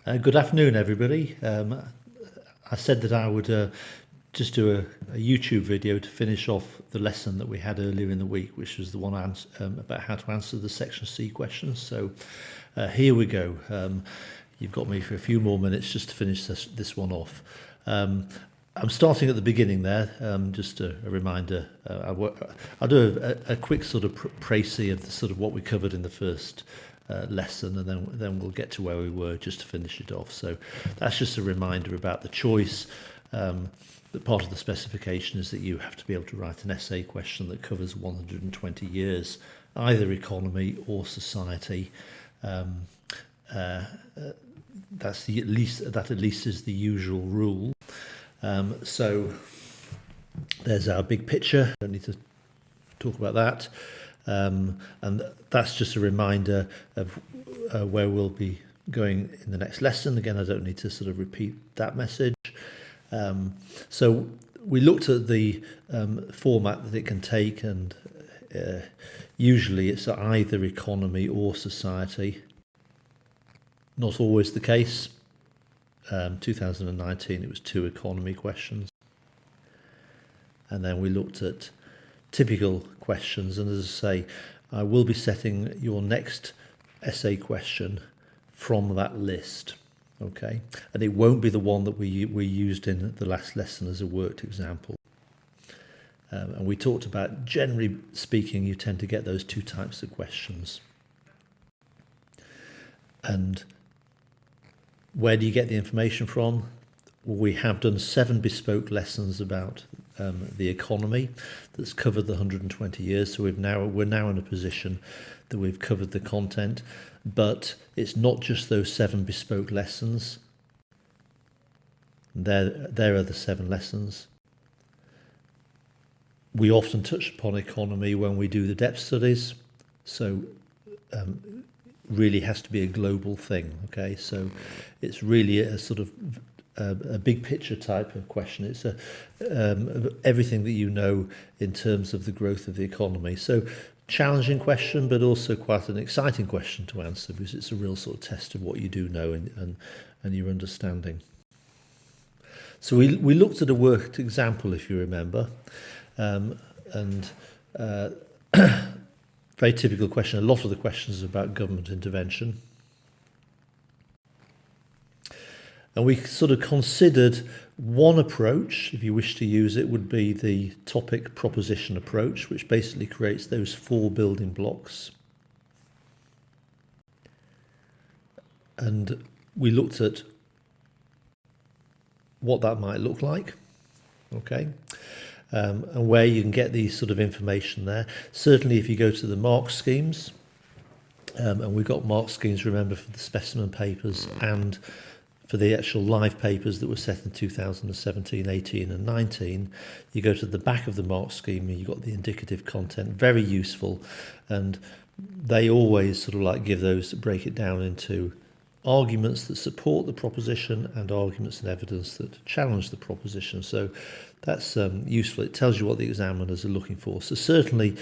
Good afternoon, everybody. I said that I would just do a YouTube video to finish off the lesson that we had earlier in the week, which was the one about how to answer the Section C questions. So here we go. You've got me for a few more minutes just to finish this one off. I'm starting at the beginning there, just a reminder. I'll do a quick sort of précis of the sort of what we covered in the first lesson, and then we'll get to where we were just to finish it off. So that's just a reminder about the choice. That part of the specification is that you have to be able to write an essay question that covers 120 years, either economy or society. That at least is the usual rule. So there's our big picture. Don't need to talk about that. And that's just a reminder of where we'll be going in the next lesson. Again, I don't need to sort of repeat that message. So we looked at the format that it can take, and usually it's either economy or society. Not always the case. 2019 it was 2 economy questions, and then we looked at typical questions, and as I say, I will be setting your next essay question from that list, okay? And it won't be the one that we used in the last lesson as a worked example. And we talked about, generally speaking, you tend to get those 2 types of questions. And where do you get the information from? Well, we have done 7 bespoke lessons about the economy that's covered the 120 years. So we're now in a position that we've covered the content, but it's not just those 7 bespoke lessons. There are the 7 lessons. We often touch upon economy when we do the depth studies. So really has to be a global thing, okay? So it's really a sort of a big picture type of question. It's everything that you know in terms of the growth of the economy. So challenging question, but also quite an exciting question to answer, because it's a real sort of test of what you do know and your understanding. So we looked at a worked example, if you remember, and very typical question. A lot of the questions are about government intervention. And we sort of considered one approach, if you wish to use it, would be the topic proposition approach, which basically creates those 4 building blocks. And we looked at what that might look like, okay? And where you can get these sort of information there. Certainly if you go to the mark schemes, and we've got mark schemes, remember, for the specimen papers and for the actual live papers that were set in 2017, 18 and 19, you go to the back of the mark scheme and you've got the indicative content, very useful. And they always sort of like give those, break it down into arguments that support the proposition and arguments and evidence that challenge the proposition. So that's useful. It tells you what the examiners are looking for. So certainly,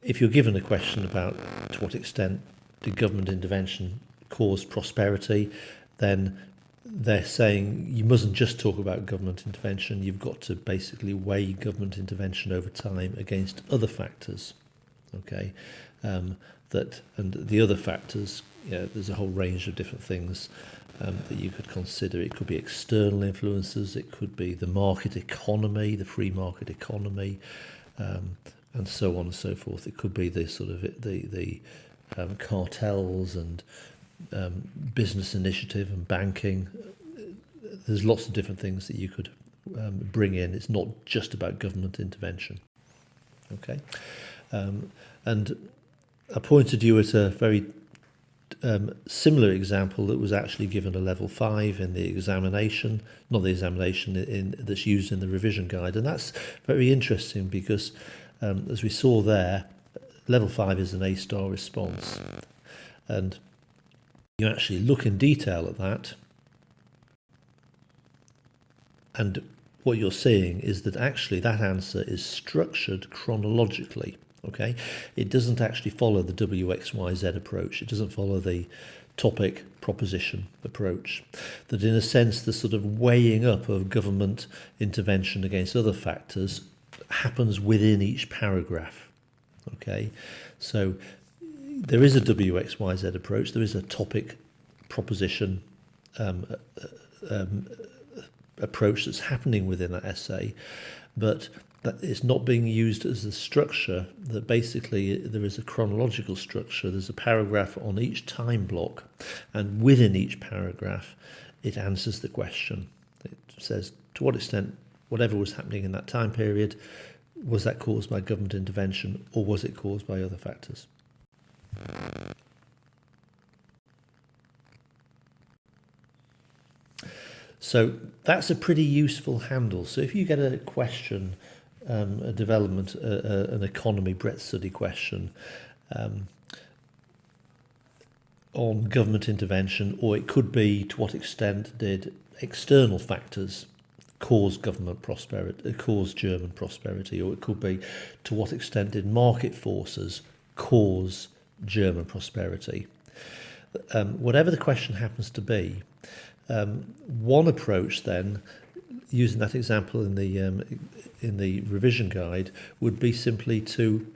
if you're given a question about to what extent did government intervention cause prosperity, then they're saying you mustn't just talk about government intervention. You've got to basically weigh government intervention over time against other factors. Okay, and the other factors, there's a whole range of different things that you could consider. It could be external influences, it could be the market economy, the free market economy, and so on and so forth. It could be the sort of the cartels and business initiative and banking. There's lots of different things that you could bring in. It's not just about government intervention. Okay, and I pointed you at a very similar example that was actually given a level 5 in the examination, not the examination that's used in the revision guide, and that's very interesting because as we saw there, level 5 is an A-star response, and you actually look in detail at that, and what you're seeing is that actually that answer is structured chronologically. Okay, it doesn't actually follow the WXYZ approach. It doesn't follow the topic, proposition approach, that in a sense the sort of weighing up of government intervention against other factors happens within each paragraph. Okay, so there is a WXYZ approach, there is a topic proposition approach that's happening within that essay, but that it's not being used as a structure, that basically there is a chronological structure. There's a paragraph on each time block, and within each paragraph it answers the question. It says to what extent whatever was happening in that time period, was that caused by government intervention or was it caused by other factors? So that's a pretty useful handle. So if you get a question, a development, an economy breadth study question on government intervention, or it could be to what extent did external factors cause government prosperity, cause German prosperity, or it could be to what extent did market forces cause German prosperity. Whatever the question happens to be, one approach then, using that example in the revision guide, would be simply to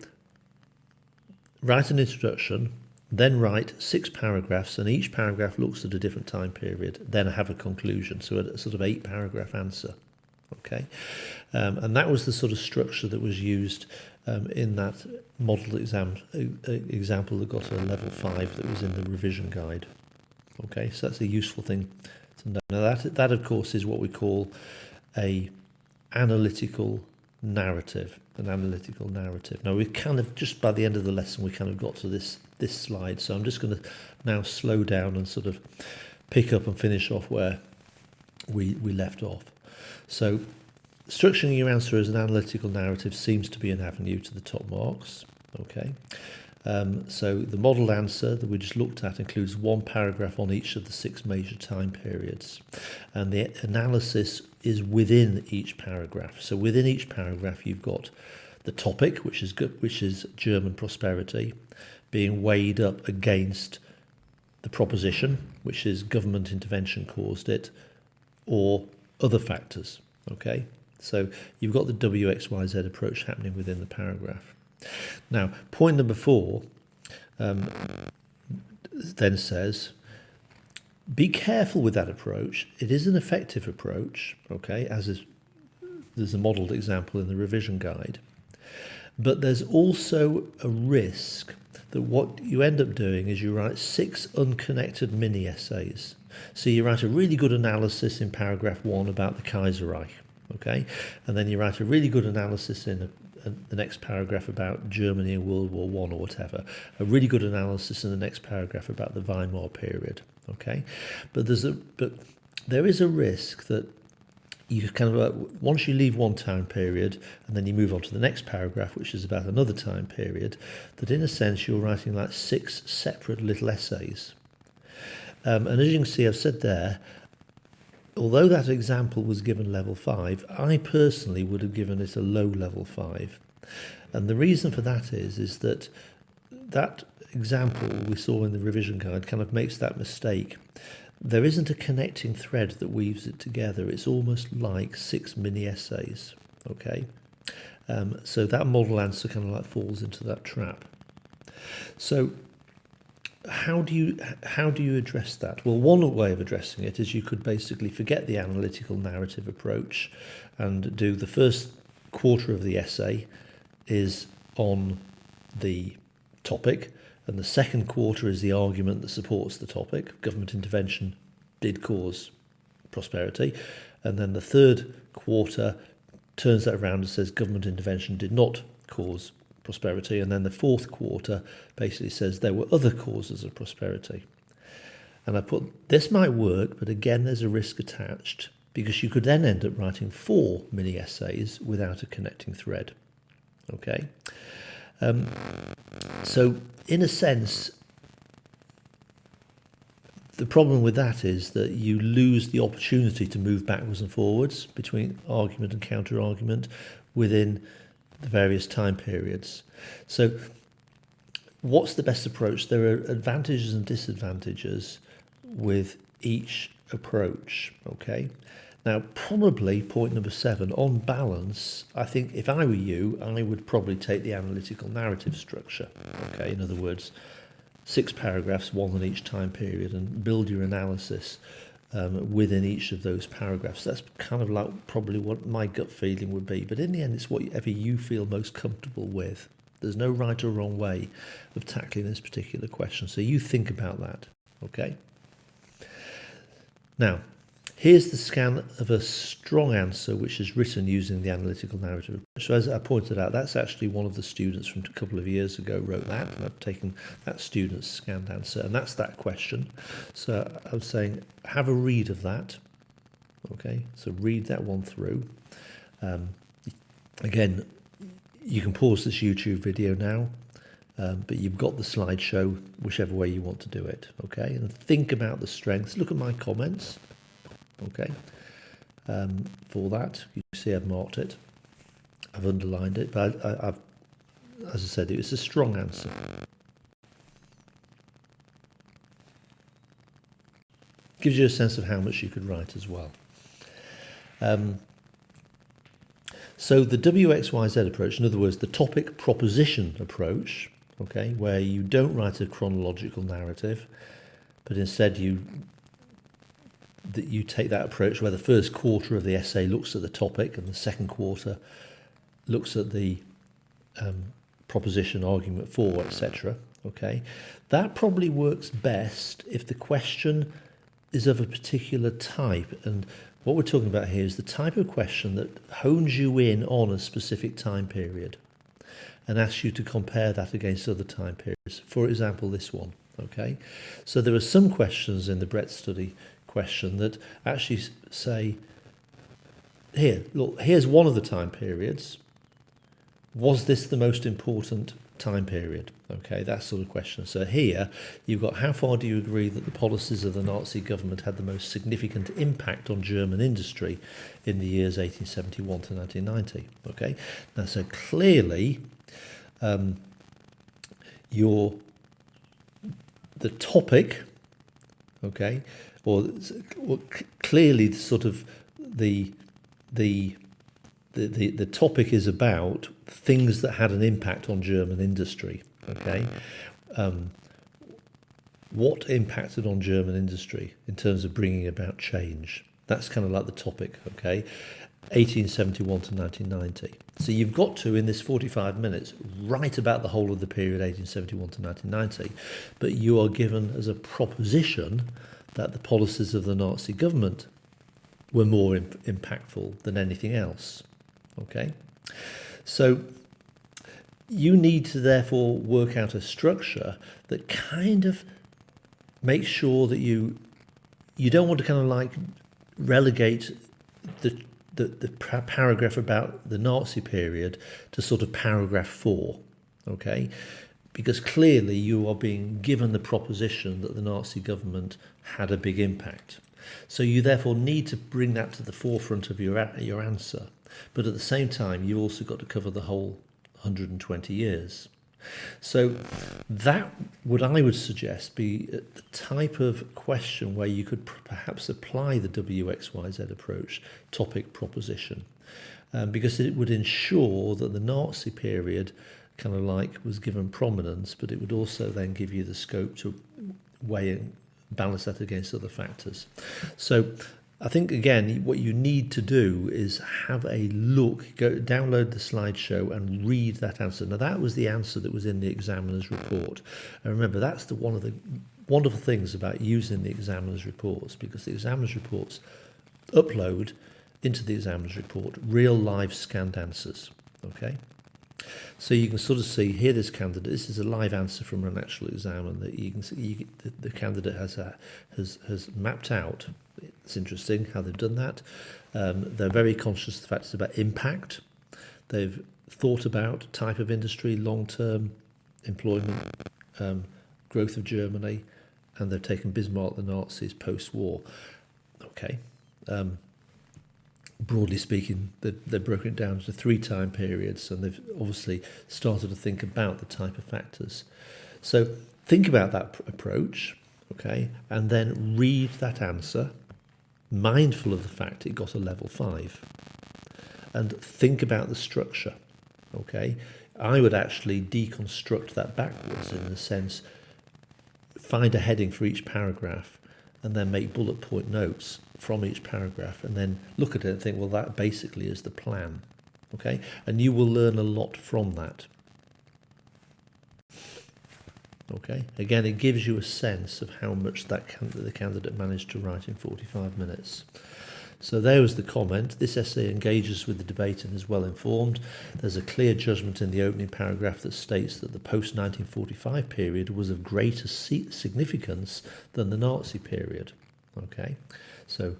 write an introduction, then write 6 paragraphs, and each paragraph looks at a different time period, then have a conclusion, so a sort of 8-paragraph answer. Okay, and that was the sort of structure that was used in that model example that got a level 5 that was in the revision guide. Okay, so that's a useful thing to know. Now that of course is what we call a analytical narrative, an analytical narrative. Now we've kind of, just by the end of the lesson, we kind of got to this slide, so I'm just going to now slow down and sort of pick up and finish off where we left off. So structuring your answer as an analytical narrative seems to be an avenue to the top marks. Okay, so the modelled answer that we just looked at includes 1 paragraph on each of the 6 major time periods, and the analysis is within each paragraph. So within each paragraph you've got the topic, which is German prosperity, being weighed up against the proposition, which is government intervention caused it, or other factors. Okay, so you've got the WXYZ approach happening within the paragraph. Now, point number 4 then says, be careful with that approach. It is an effective approach, okay, there's a modelled example in the revision guide, but there's also a risk that what you end up doing is you write 6 unconnected mini essays. So you write a really good analysis in paragraph 1 about the Kaiserreich, okay, and then you write a really good analysis in the next paragraph about Germany in World War I or whatever, a really good analysis in the next paragraph about the Weimar period, okay, but there is a risk that you kind of, once you leave one time period and then you move on to the next paragraph, which is about another time period, that in a sense you're writing like 6 separate little essays. And as you can see, I've said there, although that example was given level 5, I personally would have given it a low level 5. And the reason for that is that example we saw in the revision guide kind of makes that mistake. There isn't a connecting thread that weaves it together. It's almost like 6 mini essays. Okay, so that model answer kind of like falls into that trap. So how do you address that? Well, one way of addressing it is you could basically forget the analytical narrative approach and do the first quarter of the essay is on the topic, and the second quarter is the argument that supports the topic. Government intervention did cause prosperity. And then the third quarter turns that around and says government intervention did not cause prosperity. And then the fourth quarter basically says there were other causes of prosperity. And I put, this might work, but again, there's a risk attached, because you could then end up writing 4 mini essays without a connecting thread. Okay. So in a sense, the problem with that is that you lose the opportunity to move backwards and forwards between argument and counter-argument within the various time periods. So what's the best approach? There are advantages and disadvantages with each approach, okay? Now, probably point number 7, on balance, I think if I were you, I would probably take the analytical narrative structure, okay? In other words, 6 paragraphs, one on each time period, and build your analysis within each of those paragraphs. That's kind of like probably what my gut feeling would be. But in the end, it's whatever you feel most comfortable with. There's no right or wrong way of tackling this particular question. So you think about that, okay? Now, here's the scan of a strong answer which is written using the analytical narrative. So as I pointed out, that's actually one of the students from a couple of years ago wrote that, and I've taken that student's scanned answer, and that's that question. So I was saying, have a read of that. Okay, so read that one through. Again, you can pause this YouTube video now, but you've got the slideshow, whichever way you want to do it. Okay, and think about the strengths. Look at my comments. Okay, for that, you can see I've marked it, I've underlined it, but I've, as I said, it's a strong answer. Gives you a sense of how much you could write as well. So the WXYZ approach, in other words, the topic proposition approach, okay, where you don't write a chronological narrative, but instead you take that approach where the first quarter of the essay looks at the topic and the second quarter looks at the proposition, argument for, etc. Okay, that probably works best if the question is of a particular type, and what we're talking about here is the type of question that hones you in on a specific time period and asks you to compare that against other time periods. For example, this one. Okay, so there are some questions in the breadth study question that actually say, here, look, here's one of the time periods. Was this the most important time period? Okay, that sort of question. So here you've got, how far do you agree that the policies of the Nazi government had the most significant impact on German industry in the years 1871 to 1990? Okay, now so clearly the topic, okay, or clearly sort of the topic is about things that had an impact on German industry. Okay, what impacted on German industry in terms of bringing about change? That's kind of like the topic. Okay, 1871 to 1990. So you've got to, in this 45 minutes, write about the whole of the period 1871 to 1990, but you are given as a proposition that the policies of the Nazi government were more impactful than anything else. Okay, so you need to therefore work out a structure that kind of makes sure that you don't want to kind of like relegate the paragraph about the Nazi period to sort of paragraph 4, okay? Because clearly you are being given the proposition that the Nazi government had a big impact. So you therefore need to bring that to the forefront of your answer. But at the same time, you've also got to cover the whole 120 years. So that I would suggest be the type of question where you could perhaps apply the WXYZ approach, topic proposition, because it would ensure that the Nazi period kind of like was given prominence, but it would also then give you the scope to weigh and balance that against other factors. So I think, again, what you need to do is have a look, go download the slideshow and read that answer. Now, that was the answer that was in the examiner's report. And remember, that's one of the wonderful things about using the examiner's reports, because the examiner's reports upload into the examiner's report real live scanned answers. Okay? So you can sort of see here, this candidate, this is a live answer from an actual exam, and that you can see the candidate has mapped out. It's interesting how they've done that. They're very conscious of the fact it's about impact. They've thought about type of industry, long-term employment, growth of Germany, and they've taken Bismarck, the Nazis, post-war. Okay. Broadly speaking, they've broken it down to 3 time periods, and they've obviously started to think about the type of factors. So think about that approach. okay, and then read that answer, mindful of the fact it got a level 5, and think about the structure, okay. I would actually deconstruct that backwards in the sense, find a heading for each paragraph and then make bullet point notes from each paragraph and then look at it and think, well, that basically is the plan, okay, and you will learn a lot from that. Okay, again, it gives you a sense of how much the candidate managed to write in 45 minutes. So there was the comment. This essay engages with the debate and is well informed. There's a clear judgment in the opening paragraph that states that the post-1945 period was of greater significance than the Nazi period. Okay, so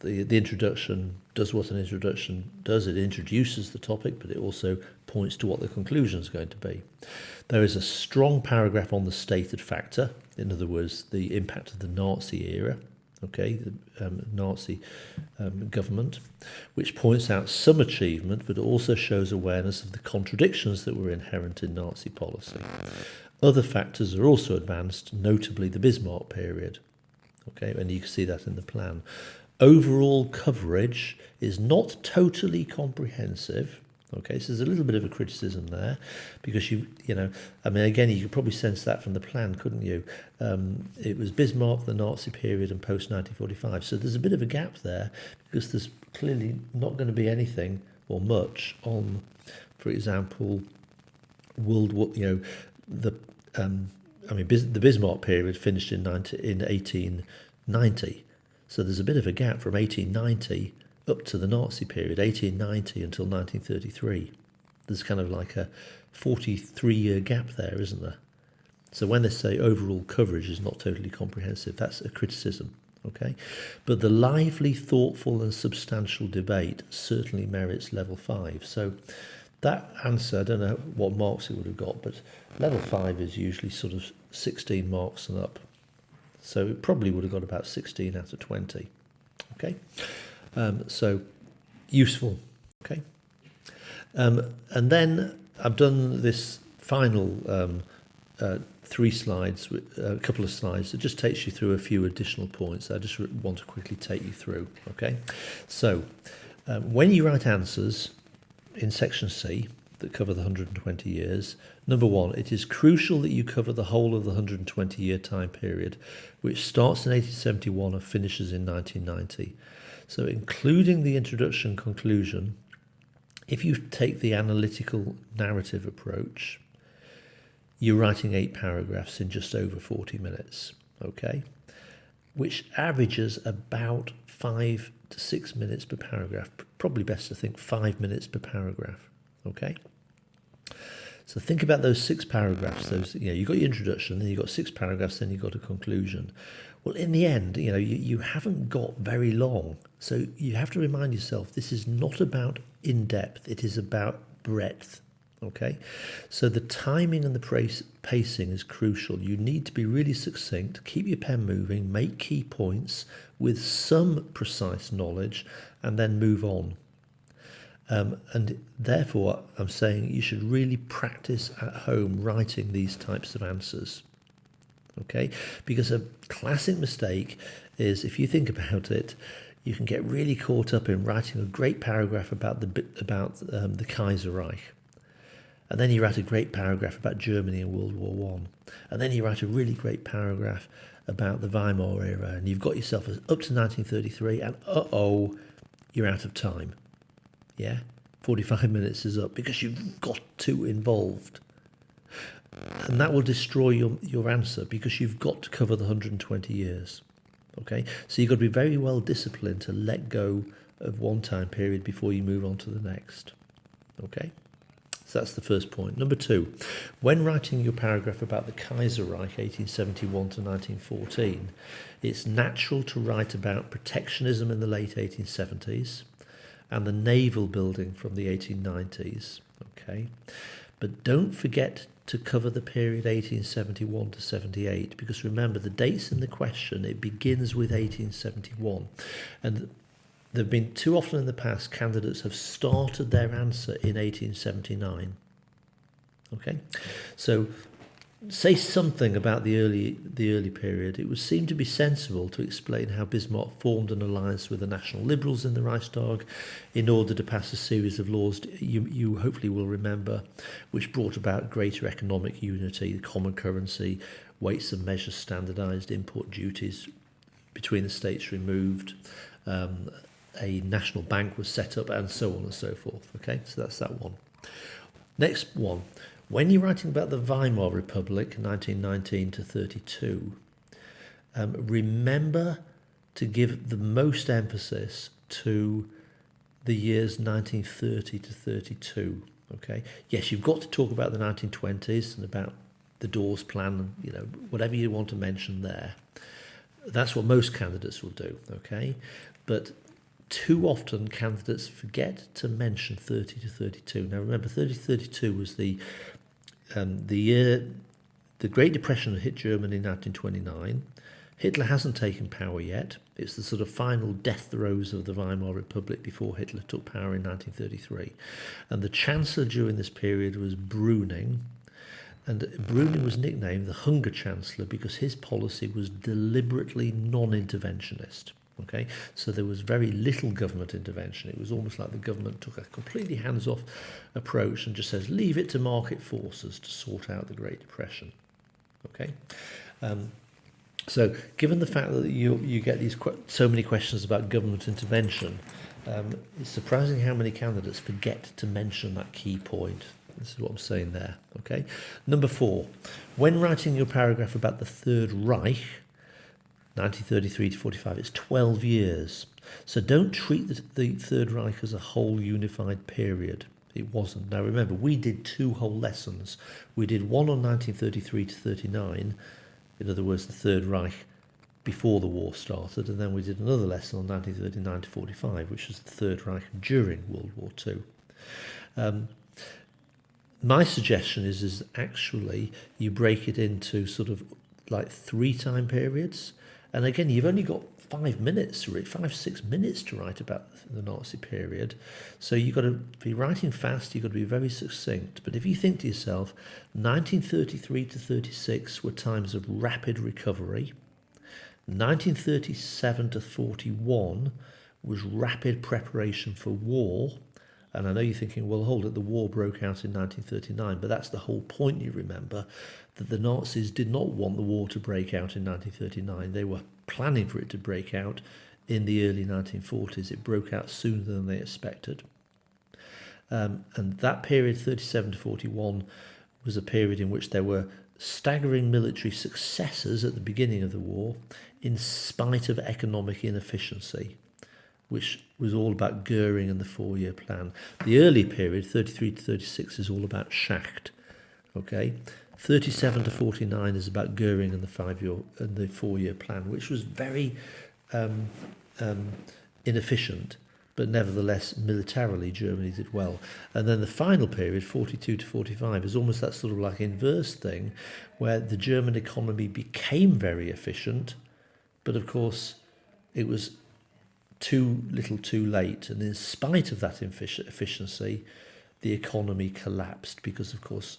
the introduction does what an introduction does. It introduces the topic, but it also points to what the conclusion is going to be. There is a strong paragraph on the stated factor, in other words, the impact of the Nazi era, okay, the Nazi government, which points out some achievement, but also shows awareness of the contradictions that were inherent in Nazi policy. Other factors are also advanced, notably the Bismarck period, okay, and you can see that in the plan. Overall coverage is not totally comprehensive. Okay, so there's a little bit of a criticism there because you know, I mean, again, you could probably sense that from the plan, couldn't you? It was Bismarck, the Nazi period, and post-1945. So there's a bit of a gap there because there's clearly not going to be anything or much on, for example, World War. You know, the Bismarck period finished in 1890. So there's a bit of a gap from 1890 up to the Nazi period, 1890 until 1933. There's kind of like a 43-year gap there, isn't there? So when they say overall coverage is not totally comprehensive, that's a criticism, okay? But the lively, thoughtful and substantial debate certainly merits level 5. So that answer, I don't know what marks it would have got, but level 5 is usually sort of 16 marks and up. So it probably would have got about 16 out of 20, okay? So useful, okay? And then I've done this final 3 slides, a couple of slides that just takes you through a few additional points I just want to quickly take you through, okay? So when you write answers in section C that cover the 120 years, number 1, it is crucial that you cover the whole of the 120-year time period, which starts in 1871 and finishes in 1990. So including the introduction conclusion, if you take the analytical narrative approach, you're writing 8 paragraphs in just over 40 minutes, okay? Which averages about 5 to 6 minutes per paragraph. Probably best to think 5 minutes per paragraph, okay? So think about those 6 paragraphs. Those, you know, you've got your introduction, then you've got 6 paragraphs, then you've got a conclusion. Well, in the end, you know, you haven't got very long. So you have to remind yourself, this is not about in-depth, it is about breadth, okay? So the timing and the pacing is crucial. You need to be really succinct, keep your pen moving, make key points with some precise knowledge, and then move on. And therefore, I'm saying you should really practice at home writing these types of answers. Okay, because a classic mistake is, if you think about it, you can get really caught up in writing a great paragraph about the Kaiserreich, and then you write a great paragraph about Germany in World War One, and then you write a really great paragraph about the Weimar era, and you've got yourself up to 1933, and you're out of time. Yeah, 45 minutes is up because you've got too involved. And that will destroy your answer because you've got to cover the 120 years. Okay, so you've got to be very well disciplined to let go of one time period before you move on to the next. Okay, so that's the first point. Number 2, when writing your paragraph about the Kaiserreich 1871 to 1914, it's natural to write about protectionism in the late 1870s and the naval building from the 1890s. Okay, but don't forget to cover the period 1871 to 78, because remember, the dates in the question, it begins with 1871, and there have been too often in the past candidates have started their answer in 1879. Okay, so say something about the early period. It would seem to be sensible to explain how Bismarck formed an alliance with the National Liberals in the Reichstag in order to pass a series of laws you hopefully will remember, which brought about greater economic unity, the common currency, weights and measures standardised, import duties between the states removed, a national bank was set up, and so on and so forth. Okay, so that's that one. Next one. When you're writing about the Weimar Republic, 1919 to 32, remember to give the most emphasis to the years 1930 to 32. Okay. Yes, you've got to talk about the 1920s and about the Dawes Plan, and, whatever you want to mention there. That's what most candidates will do. Okay, but too often candidates forget to mention 30 to 32. Now remember, 30 to 32 was the year the Great Depression hit Germany in 1929. Hitler hasn't taken power yet. It's the sort of final death throes of the Weimar Republic before Hitler took power in 1933. And the Chancellor during this period was Brüning. And Brüning was nicknamed the Hunger Chancellor because his policy was deliberately non-interventionist. Okay, so there was very little government intervention. It was almost like the government took a completely hands-off approach and just says, leave it to market forces to sort out the Great Depression. Okay, so given the fact that you get these so many questions about government intervention, it's surprising how many candidates forget to mention that key point. This is what I'm saying there. Okay, number 4, when writing your paragraph about the Third Reich, 1933 to 45, it's 12 years. So don't treat the Third Reich as a whole unified period. It wasn't. Now remember, we did 2 whole lessons. We did one on 1933 to 39, in other words, the Third Reich before the war started, and then we did another lesson on 1939 to 45, which was the Third Reich during World War II. My suggestion is actually you break it into sort of like 3 time periods. And again, you've only got 5 minutes, 5-6 minutes to write about the Nazi period. So you've got to be writing fast, you've got to be very succinct. But if you think to yourself, 1933 to 36 were times of rapid recovery. 1937 to 41 was rapid preparation for war. And I know you're thinking, well, hold it, the war broke out in 1939, but that's the whole point, you remember, that the Nazis did not want the war to break out in 1939. They were planning for it to break out in the early 1940s. It broke out sooner than they expected. And that period, 37 to 41, was a period in which there were staggering military successes at the beginning of the war in spite of economic inefficiency, which was all about Goering and the 4-year plan. The early period, 33 to 36, is all about Schacht. Okay, 37 to 49 is about Goering and the 4-year plan, which was very inefficient, but nevertheless militarily Germany did well. And then the final period, 42 to 45, is almost that sort of like inverse thing, where the German economy became very efficient, but of course it was too little too late, and in spite of that efficiency, the economy collapsed because, of course,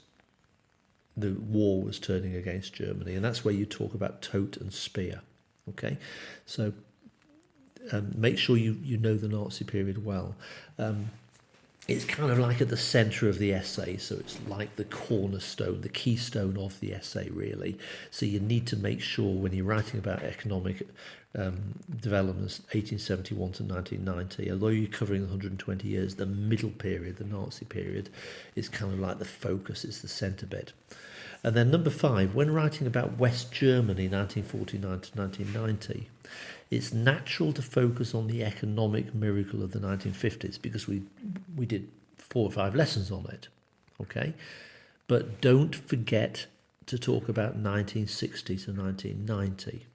the war was turning against Germany, and that's where you talk about Todt and Speer. Okay, so make sure you know the Nazi period well. It's kind of like at the centre of the essay, so it's like the cornerstone, the keystone of the essay, really. So you need to make sure when you're writing about economic developments, 1871 to 1990, although you're covering 120 years, the middle period, the Nazi period, is kind of like the focus, it's the centre bit. And then number 5, when writing about West Germany, 1949 to 1990, it's natural to focus on the economic miracle of the 1950s because we did 4 or 5 lessons on it, okay? But don't forget to talk about 1960 to 1990,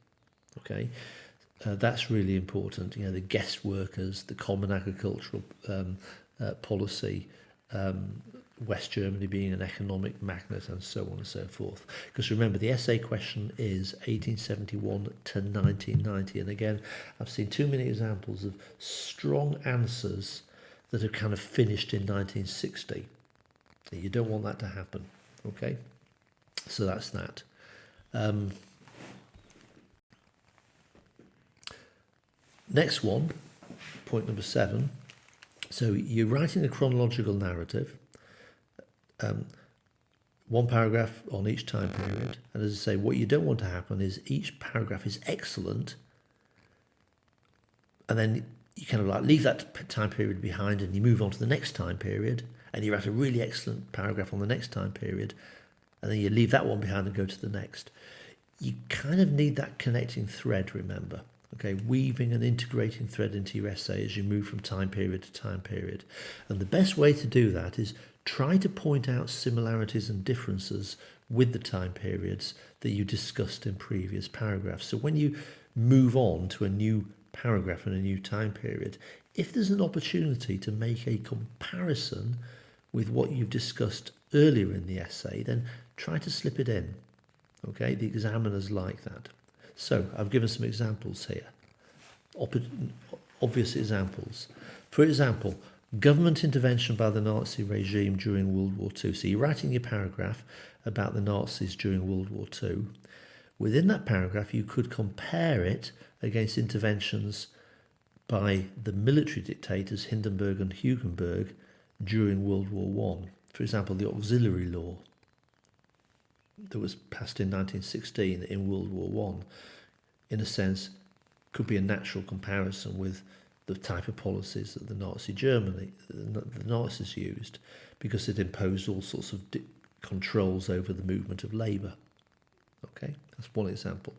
okay? That's really important. You know, the guest workers, the common agricultural policy, West Germany being an economic magnet, and so on and so forth. Because remember, the essay question is 1871 to 1990. And again, I've seen too many examples of strong answers that are kind of finished in 1960. You don't want that to happen, okay? So that's that. Next one, point number 7. So you're writing a chronological narrative, one paragraph on each time period. And as I say, what you don't want to happen is each paragraph is excellent, and then you kind of like leave that time period behind and you move on to the next time period, and you write a really excellent paragraph on the next time period, and then you leave that one behind and go to the next. You kind of need that connecting thread, remember. Okay, weaving and integrating thread into your essay as you move from time period to time period. And the best way to do that is try to point out similarities and differences with the time periods that you discussed in previous paragraphs. So when you move on to a new paragraph and a new time period, if there's an opportunity to make a comparison with what you've discussed earlier in the essay, then try to slip it in. Okay, the examiners like that. So I've given some examples here, obvious examples. For example, government intervention by the Nazi regime during World War II. So you're writing your paragraph about the Nazis during World War II. Within that paragraph, you could compare it against interventions by the military dictators Hindenburg and Hugenberg during World War I. For example, the auxiliary law that was passed in 1916 in World War I, in a sense, could be a natural comparison with the type of policies that the Nazis used, because it imposed all sorts of controls over the movement of labour. Okay, that's one example.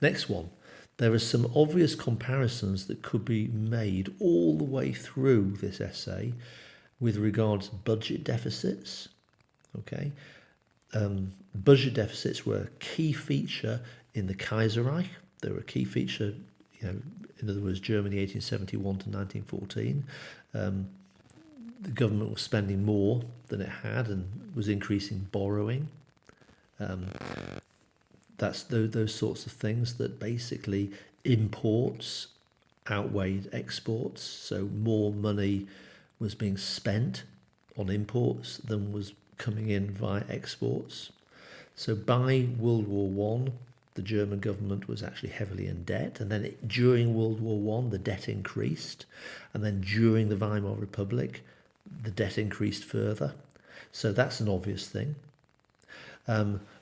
Next one, there are some obvious comparisons that could be made all the way through this essay with regards to budget deficits. Okay. Budget deficits were a key feature in the Kaiserreich. They were a key feature, in other words, Germany 1871 to 1914. The government was spending more than it had and was increasing borrowing. That's those sorts of things that basically imports outweighed exports. So more money was being spent on imports than was coming in via exports. So by World War I, the German government was actually heavily in debt, and then during World War I, the debt increased, and then during the Weimar Republic, the debt increased further. So that's an obvious thing.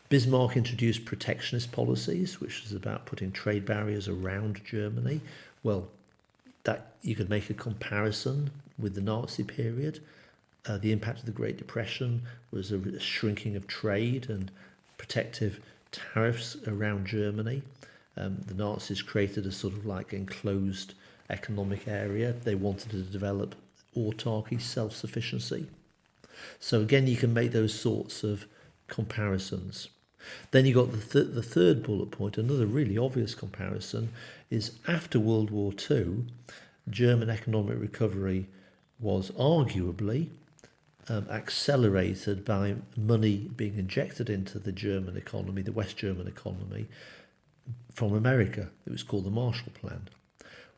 Bismarck introduced protectionist policies, which was about putting trade barriers around Germany. Well, that you could make a comparison with the Nazi period. The impact of the Great Depression was a shrinking of trade and protective tariffs around Germany. The Nazis created a sort of like enclosed economic area. They wanted to develop autarky, self-sufficiency. So again, you can make those sorts of comparisons. Then you got the third bullet point. Another really obvious comparison is after World War II, German economic recovery was arguably accelerated by money being injected into the German economy, the West German economy, from America. It was called the Marshall Plan.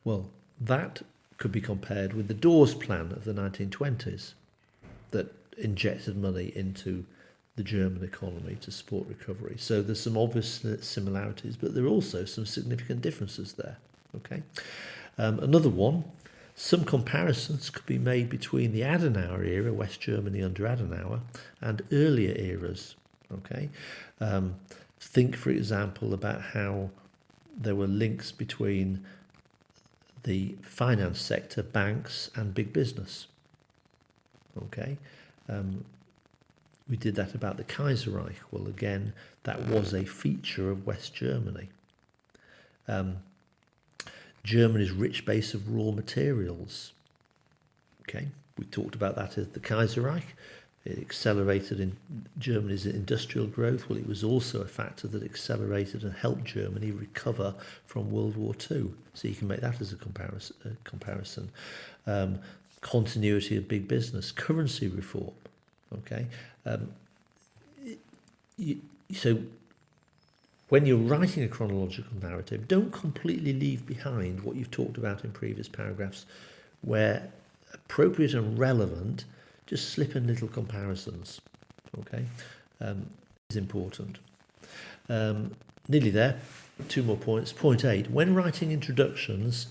Well, that could be compared with the Dawes Plan of the 1920s that injected money into the German economy to support recovery. So there's some obvious similarities, but there are also some significant differences there. Okay, another one. Some comparisons could be made between the Adenauer era, West Germany under Adenauer, and earlier eras. Okay, think, for example, about how there were links between the finance sector, banks, and big business. Okay, we did that about the Kaiserreich. Well, again, that was a feature of West Germany. Germany's rich base of raw materials. Okay, we talked about that as the Kaiserreich. It accelerated in Germany's industrial growth. Well, it was also a factor that accelerated and helped Germany recover from World War II. So you can make that as a comparison. Continuity of big business, currency reform. Okay, so when you're writing a chronological narrative, don't completely leave behind what you've talked about in previous paragraphs. Where appropriate and relevant, just slip in little comparisons. Okay, is important. Nearly there. 2 more points. Point 8. When writing introductions,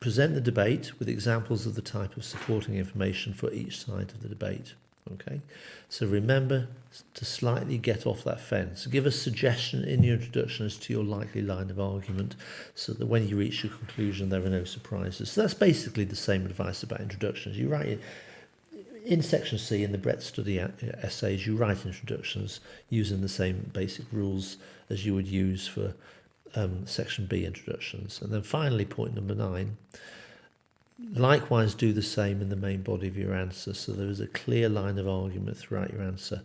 present the debate with examples of the type of supporting information for each side of the debate. Okay, so remember to slightly get off that fence. Give a suggestion in your introduction as to your likely line of argument, so that when you reach your conclusion there are no surprises. So that's basically the same advice about introductions. You write in section C, in the breadth study essays, you write introductions using the same basic rules as you would use for section B introductions. And then finally, point number 9, likewise do the same in the main body of your answer, so there is a clear line of argument throughout your answer.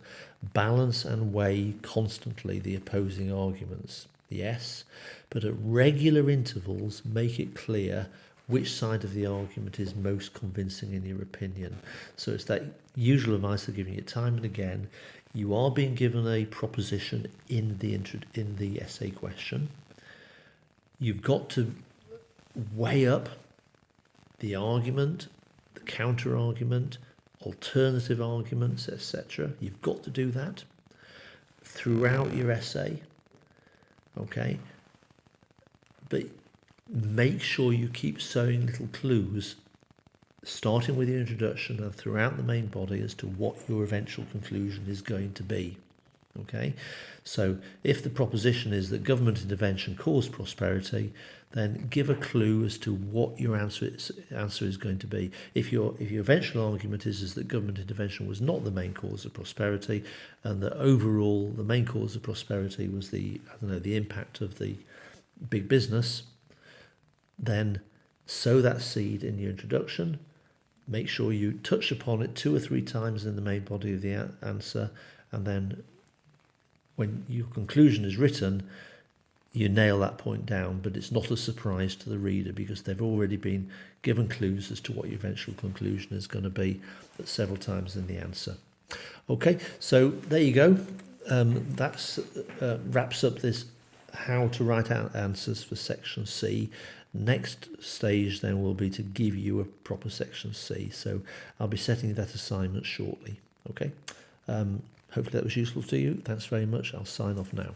Balance and weigh constantly the opposing arguments, yes, but at regular intervals make it clear which side of the argument is most convincing in your opinion. So it's that usual advice I'm giving you time and again. You are being given a proposition in the essay question. You've got to weigh up the argument, the counter argument, alternative arguments, etc. You've got to do that throughout your essay, okay? But make sure you keep sowing little clues, starting with your introduction and throughout the main body, as to what your eventual conclusion is going to be. Okay, so if the proposition is that government intervention caused prosperity, then give a clue as to what your answer is going to be. If your eventual argument is that government intervention was not the main cause of prosperity, and that overall the main cause of prosperity was the impact of the big business, then sow that seed in your introduction. Make sure you touch upon it 2 or 3 times in the main body of the answer, and then when your conclusion is written, you nail that point down, but it's not a surprise to the reader because they've already been given clues as to what your eventual conclusion is going to be several times in the answer. Okay, so there you go. That wraps up this how to write out answers for section C. Next stage then will be to give you a proper section C. So I'll be setting that assignment shortly. Okay. Hopefully that was useful to you. Thanks very much. I'll sign off now.